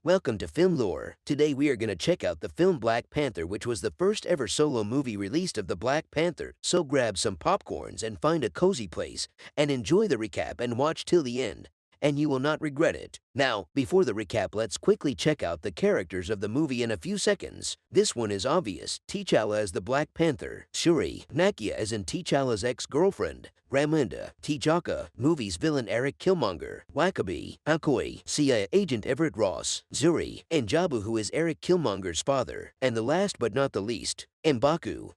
Welcome to Film Lore. Today we are going to check out the film Black Panther, which was the first ever solo movie released of the Black Panther. So grab some popcorns and find a cozy place and enjoy the recap and watch till the end, and you will not regret it. Now, before the recap, let's quickly check out the characters of the movie in a few seconds. This one is obvious. T'Challa as the Black Panther, Shuri, Nakia as in T'Challa's ex-girlfriend, Ramonda, T'Chaka, movie's villain Eric Killmonger, Wakabi, Akoi, CIA agent Everett Ross, Zuri, and Jabu, who is Eric Killmonger's father, and the last but not the least, M'Baku.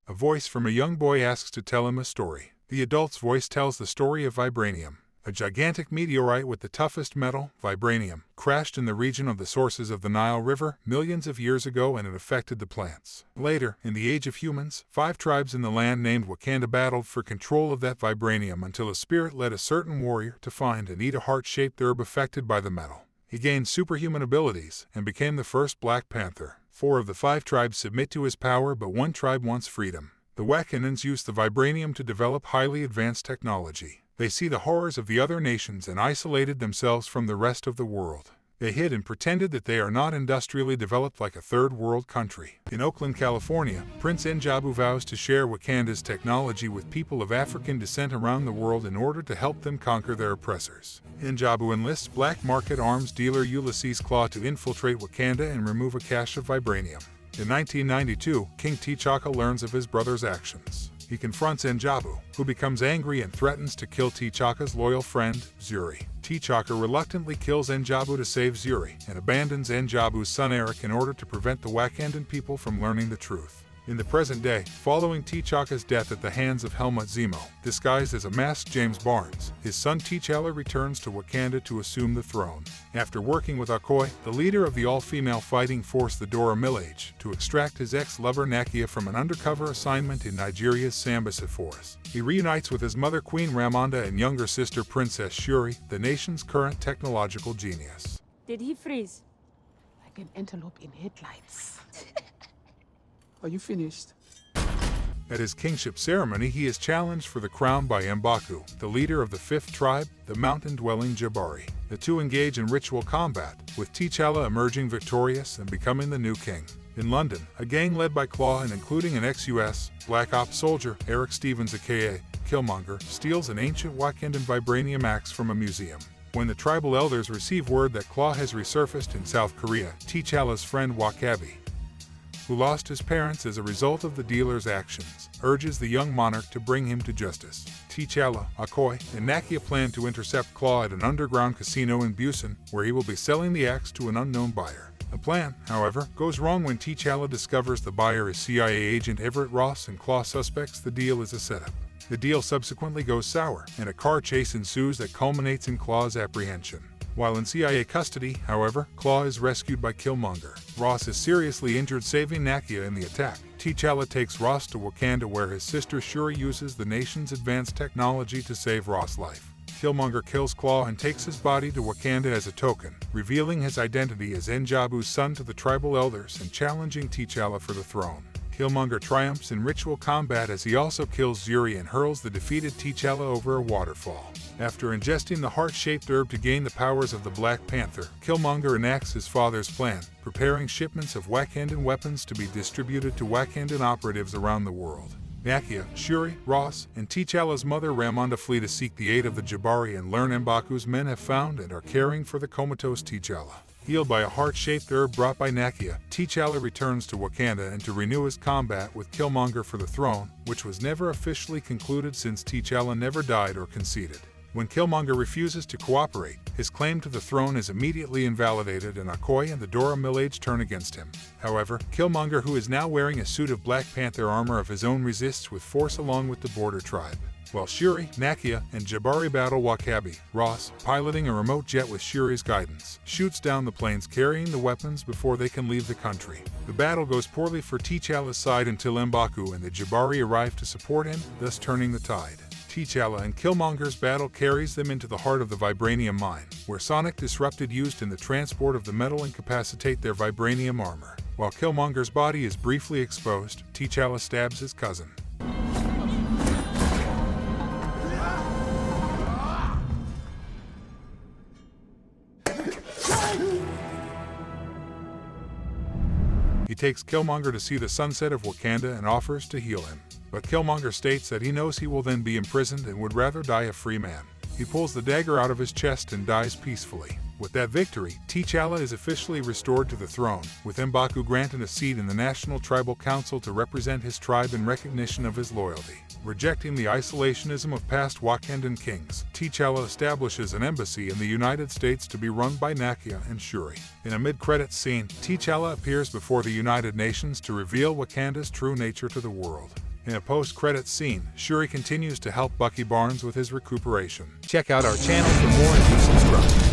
A voice from a young boy asks to tell him a story. The adult's voice tells the story of vibranium. A gigantic meteorite with the toughest metal, vibranium, crashed in the region of the sources of the Nile River millions of years ago, and it affected the plants. Later, in the age of humans, 5 tribes in the land named Wakanda battled for control of that vibranium until a spirit led a certain warrior to find and eat a heart-shaped herb affected by the metal. He gained superhuman abilities and became the first Black Panther. 4 of the 5 tribes submit to his power, but one tribe wants freedom. The Wakandans use the vibranium to develop highly advanced technology. They see the horrors of the other nations and isolated themselves from the rest of the world. They hid and pretended that they are not industrially developed like a third world country. In Oakland, California, Prince N'Jabu vows to share Wakanda's technology with people of African descent around the world in order to help them conquer their oppressors. N'Jabu enlists black market arms dealer Ulysses Claw to infiltrate Wakanda and remove a cache of vibranium. In 1992, King T'Chaka learns of his brother's actions. He confronts N'Jabu, who becomes angry and threatens to kill T'Chaka's loyal friend, Zuri. T'Chaka reluctantly kills N'Jabu to save Zuri and abandons N'Jabu's son Eric in order to prevent the Wakandan people from learning the truth. In the present day, following T'Chaka's death at the hands of Helmut Zemo, disguised as a masked James Barnes, his son T'Challa returns to Wakanda to assume the throne. After working with Akoi, the leader of the all-female fighting force the Dora Milaje, to extract his ex-lover Nakia from an undercover assignment in Nigeria's Sambisa forest, he reunites with his mother Queen Ramonda and younger sister Princess Shuri, the nation's current technological genius. Did he freeze? Like an antelope in headlights. Are you finished? At his kingship ceremony, he is challenged for the crown by M'Baku, the leader of the 5th tribe, the mountain-dwelling Jabari. The two engage in ritual combat, with T'Challa emerging victorious and becoming the new king. In London, a gang led by Claw and including an ex-US Black Ops soldier, Eric Stevens aka Killmonger, steals an ancient Wakandan vibranium axe from a museum. When the tribal elders receive word that Claw has resurfaced in South Korea, T'Challa's friend Wakabi, who lost his parents as a result of the dealer's actions, urges the young monarch to bring him to justice. T'Challa, Akoi, and Nakia plan to intercept Claw at an underground casino in Busan, where he will be selling the axe to an unknown buyer. The plan, however, goes wrong when T'Challa discovers the buyer is CIA agent Everett Ross, and Claw suspects the deal is a setup. The deal subsequently goes sour, and a car chase ensues that culminates in Claw's apprehension. While in CIA custody, however, Claw is rescued by Killmonger. Ross is seriously injured, saving Nakia in the attack. T'Challa takes Ross to Wakanda, where his sister Shuri uses the nation's advanced technology to save Ross' life. Killmonger kills Claw and takes his body to Wakanda as a token, revealing his identity as N'Jabu's son to the tribal elders and challenging T'Challa for the throne. Killmonger triumphs in ritual combat as he also kills Zuri and hurls the defeated T'Challa over a waterfall. After ingesting the heart-shaped herb to gain the powers of the Black Panther, Killmonger enacts his father's plan, preparing shipments of Wakandan weapons to be distributed to Wakandan operatives around the world. Nakia, Shuri, Ross, and T'Challa's mother Ramonda flee to seek the aid of the Jabari and learn M'Baku's men have found and are caring for the comatose T'Challa. Healed by a heart-shaped herb brought by Nakia, T'Challa returns to Wakanda and to renew his combat with Killmonger for the throne, which was never officially concluded since T'Challa never died or conceded. When Killmonger refuses to cooperate, his claim to the throne is immediately invalidated and Akoi and the Dora Milaje turn against him. However, Killmonger, who is now wearing a suit of Black Panther armor of his own, resists with force along with the border tribe. While Shuri, Nakia, and Jabari battle Wakabi, Ross, piloting a remote jet with Shuri's guidance, shoots down the planes carrying the weapons before they can leave the country. The battle goes poorly for T'Challa's side until M'Baku and the Jabari arrive to support him, thus turning the tide. T'Challa and Killmonger's battle carries them into the heart of the vibranium mine, where sonic disrupted used in the transport of the metal incapacitate their vibranium armor. While Killmonger's body is briefly exposed, T'Challa stabs his cousin. takes Killmonger to see the sunset of Wakanda and offers to heal him. But Killmonger states that he knows he will then be imprisoned and would rather die a free man. He pulls the dagger out of his chest and dies peacefully. With that victory, T'Challa is officially restored to the throne, with M'Baku granted a seat in the National Tribal Council to represent his tribe in recognition of his loyalty. Rejecting the isolationism of past Wakandan kings, T'Challa establishes an embassy in the United States to be run by Nakia and Shuri. In a mid-credits scene, T'Challa appears before the United Nations to reveal Wakanda's true nature to the world. In a post-credits scene, Shuri continues to help Bucky Barnes with his recuperation. Check out our channel for more and do subscribe.